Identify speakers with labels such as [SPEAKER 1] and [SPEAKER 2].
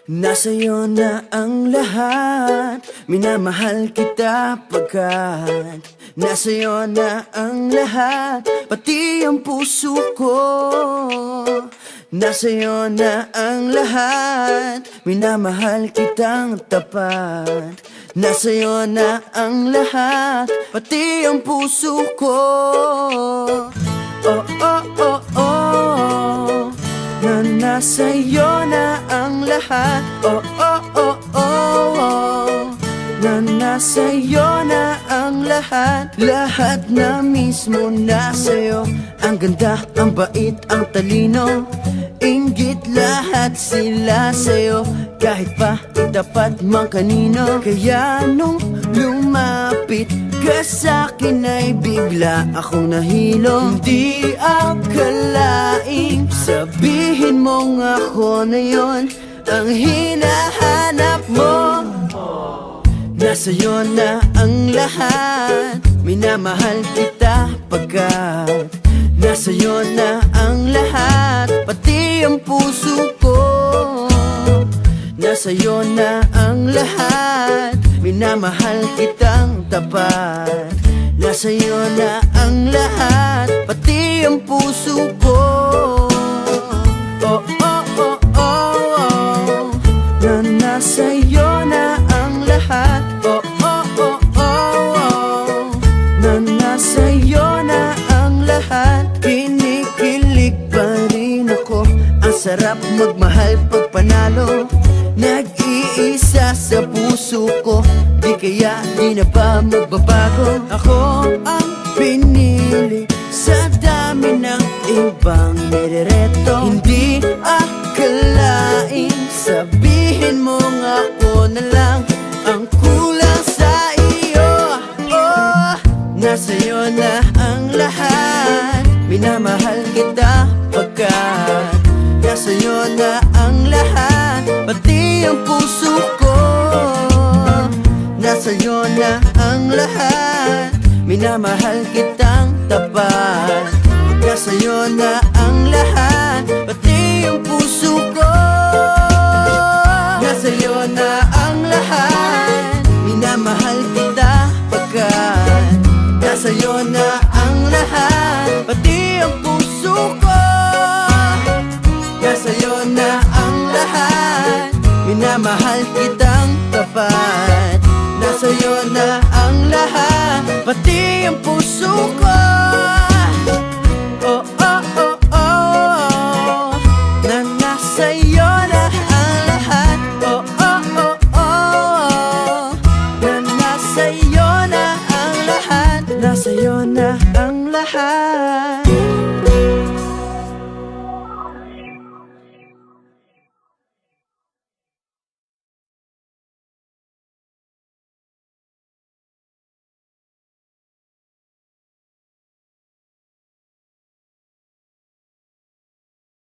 [SPEAKER 1] Nasa'yo na ang lahat, minamahal kita pagkat nasa'yo na ang lahat, pati ang puso ko. Nasa'yo na ang lahat, minamahal kitang tapat. Nasa'yo na ang lahat, pati ang puso ko. Oh, oh, oh, oh, na nasa'yo na ang lahat. Oh, oh, oh, oh, oh, na nasa'yo na ang lahat. Lahat na mismo nasa'yo. Ang ganda, ang bait, ang talino, inggit lahat sila sa'yo. Kahit pa itapat mang kanino. Kaya nung lumapit ka sa'kin ay bigla akong nahilo. Hindi akalaing sabihin mong ako na yon ang hinahanap mo. Nasa'yo na ang lahat, minamahal kita pagkat nasa'yo na ang lahat, pati ang puso ko. Nasa'yo na ang lahat, minamahal kitang tapat. Nasa'yo na ang lahat, pati ang puso ko. Oh, oh, oh, oh, oh, na nasa'yo na ang lahat. Oh, oh, oh, oh, oh, na nasa'yo na ang lahat. Kinikilig pa rin ako, ang sarap magmahal pag panalo. Nag-iisa sa puso ko, di kaya di na ba magbabago. Ako ang pinili sa dami ng ibang nirereto. Hindi akalaing sabihin mong ako na lang ang kulang sa iyo. Oh, nasa'yo na ang lahat, minamahal kita pagkat nasa'yo na ang lahat, pati ang puso ko. Nasa'yo na ang lahat, minamahal kitang tapat. Nasa'yo na ang lahat, pati ang puso ko. Nasa'yo na ang lahat, minamahal kita pagkat nasa'yo na ang lahat, pati ang puso ko. Nasa'yo na ang lahat, minamahal kitang tapat. Nasa'yo na ang lahat, pati ang puso ko. Oh, oh, oh, oh, na nasa'yo na ang lahat. Oh, oh, oh, oh, na nasa'yo na ang lahat. Nasa'yo na ang lahat.